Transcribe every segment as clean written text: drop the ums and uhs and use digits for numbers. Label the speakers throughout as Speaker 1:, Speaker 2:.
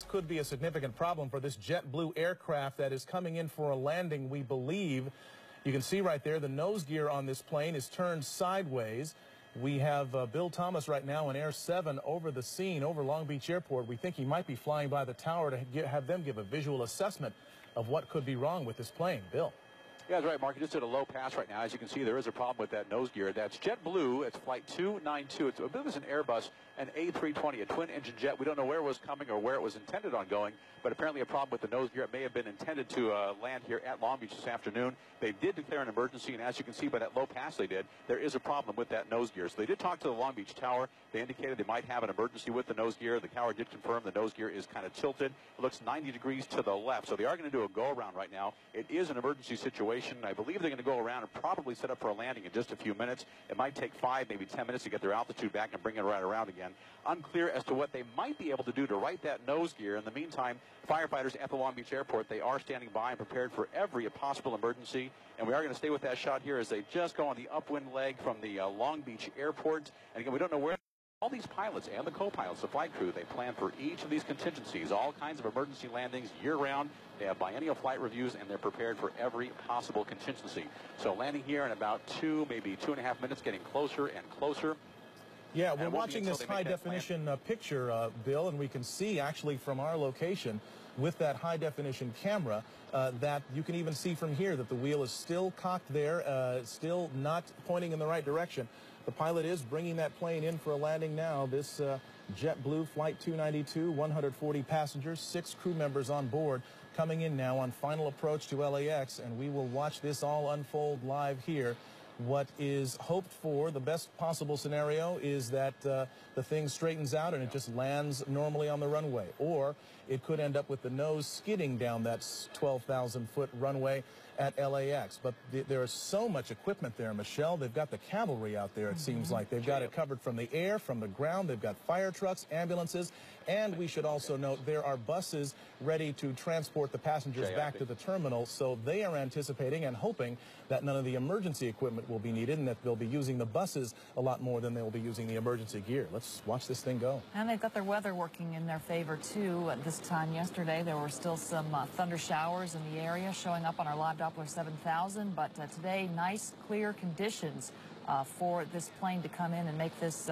Speaker 1: Could be a significant problem for this JetBlue aircraft that is coming in for a landing, we believe. You can see right there the nose gear on this plane is turned sideways. We have Bill Thomas right now in Air 7 over the scene, over Long Beach Airport. We think he might be flying by the tower to have them give a visual assessment of what could be wrong with this plane. Bill.
Speaker 2: Yeah, that's right, Mark. You just did a low pass right now. As you can see, there is a problem with that nose gear. That's JetBlue. It's flight 292. It's a bit of an Airbus, an A320, a twin-engine jet. We don't know where it was coming or where it was intended on going, but apparently a problem with the nose gear. It may have been intended to land here at Long Beach this afternoon. They did declare an emergency, and as you can see by that low pass they did, there is a problem with that nose gear. So they did talk to the Long Beach tower. They indicated they might have an emergency with the nose gear. The tower did confirm the nose gear is kind of tilted. It looks 90 degrees to the left. So they are going to do a go-around right now. It is an emergency situation. I believe they're going to go around and probably set up for a landing in just a few minutes. It might take 5, maybe 10 minutes to get their altitude back and bring it right around again. Unclear as to what they might be able to do to right that nose gear. In the meantime, firefighters at the Long Beach airport, they are standing by and prepared for every possible emergency. And we are going to stay with that shot here as they just go on the upwind leg from the Long Beach airport. And again, we don't know where. All these pilots and the co-pilots, the flight crew, they plan for each of these contingencies, all kinds of emergency landings year-round. They have biennial flight reviews, and they're prepared for every possible contingency. So landing here in about 2, maybe 2.5 minutes, getting closer and closer.
Speaker 1: Yeah, we're watching this high-definition picture, Bill, and we can see actually from our location with that high-definition camera that you can even see from here that the wheel is still cocked there, still not pointing in the right direction. The pilot is bringing that plane in for a landing now. This JetBlue Flight 292, 140 passengers, 6 crew members on board, coming in now on final approach to LAX, and we will watch this all unfold live here. What is hoped for, the best possible scenario, is that the thing straightens out and it just lands normally on the runway. Or it could end up with the nose skidding down that 12,000-foot runway at LAX. But there is so much equipment there, Michelle. They've got the cavalry out there, it seems like. They've got it covered from the air, from the ground. They've got fire trucks, ambulances, and we should also note there are buses ready to transport the passengers back to the terminal. So they are anticipating and hoping that none of the emergency equipment will be needed and that they'll be using the buses a lot more than they'll be using the emergency gear. Let's watch this thing go.
Speaker 3: And they've got their weather working in their favor, too. At this time yesterday, there were still some thunder showers in the area showing up on our live Doppler 7000. But today, nice, clear conditions for this plane to come in and make this,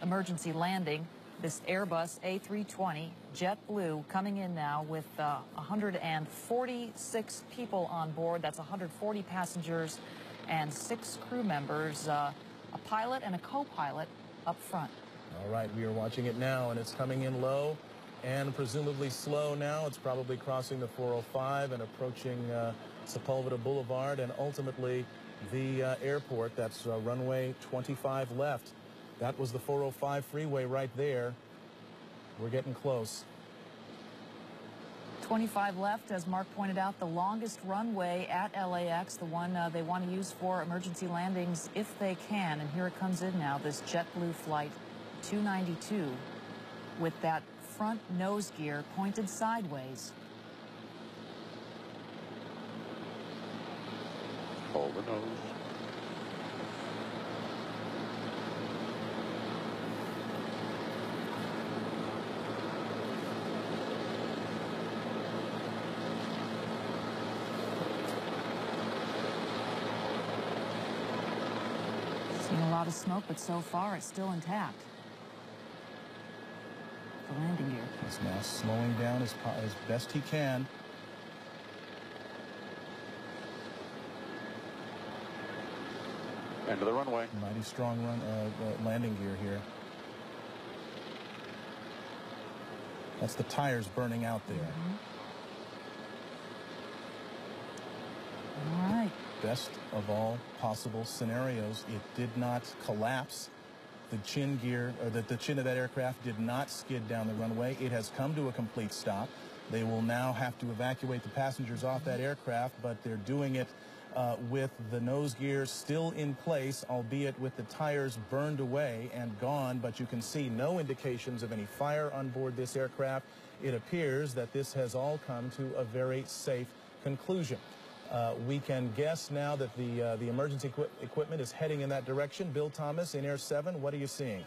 Speaker 3: emergency landing. This Airbus A320 JetBlue coming in now with 146 people on board. That's 140 passengers and 6 crew members, a pilot and a co-pilot up front.
Speaker 1: All right, we are watching it now, and it's coming in low and presumably slow now. It's probably crossing the 405 and approaching Sepulveda Boulevard and ultimately the airport. That's runway 25 left. That was the 405 freeway right there. We're getting close.
Speaker 3: 25 left, as Mark pointed out, the longest runway at LAX, the one they want to use for emergency landings if they can. And here it comes in now, this JetBlue Flight 292 with that front nose gear pointed sideways.
Speaker 2: Hold the nose.
Speaker 3: Seen a lot of smoke, but so far it's still intact. The landing gear.
Speaker 1: He's now slowing down as best he can.
Speaker 2: End of the runway.
Speaker 1: Mighty strong landing gear here. That's the tires burning out there.
Speaker 3: All right.
Speaker 1: Best of all possible scenarios, it did not collapse. The chin gear, or the chin of that aircraft did not skid down the runway. It has come to a complete stop. They will now have to evacuate the passengers off that aircraft, but they're doing it with the nose gear still in place, albeit with the tires burned away and gone, but you can see no indications of any fire on board this aircraft. It appears that this has all come to a very safe conclusion. We can guess now that the emergency equipment is heading in that direction. Bill Thomas in Air 7, what are you seeing?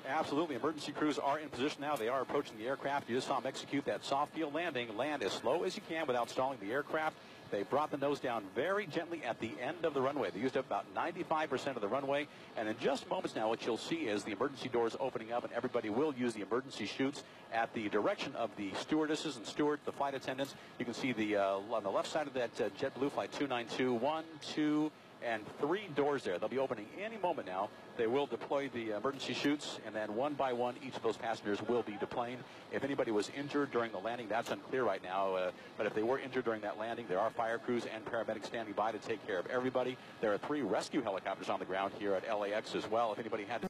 Speaker 2: Absolutely. Emergency crews are in position now. They are approaching the aircraft. You just saw them execute that soft field landing. Land as slow as you can without stalling the aircraft. They brought the nose down very gently at the end of the runway. They used up about 95% of the runway. And in just moments now, what you'll see is the emergency doors opening up, and everybody will use the emergency chutes at the direction of the stewardesses and stewards, the flight attendants. You can see the on the left side of that JetBlue Flight 292, 1, 2, and 3 doors there. They'll be opening any moment now. They will deploy the emergency chutes, and then one by one, each of those passengers will be deplaned. If anybody was injured during the landing, that's unclear right now. But if they were injured during that landing, there are fire crews and paramedics standing by to take care of everybody. There are 3 rescue helicopters on the ground here at LAX as well. If anybody had to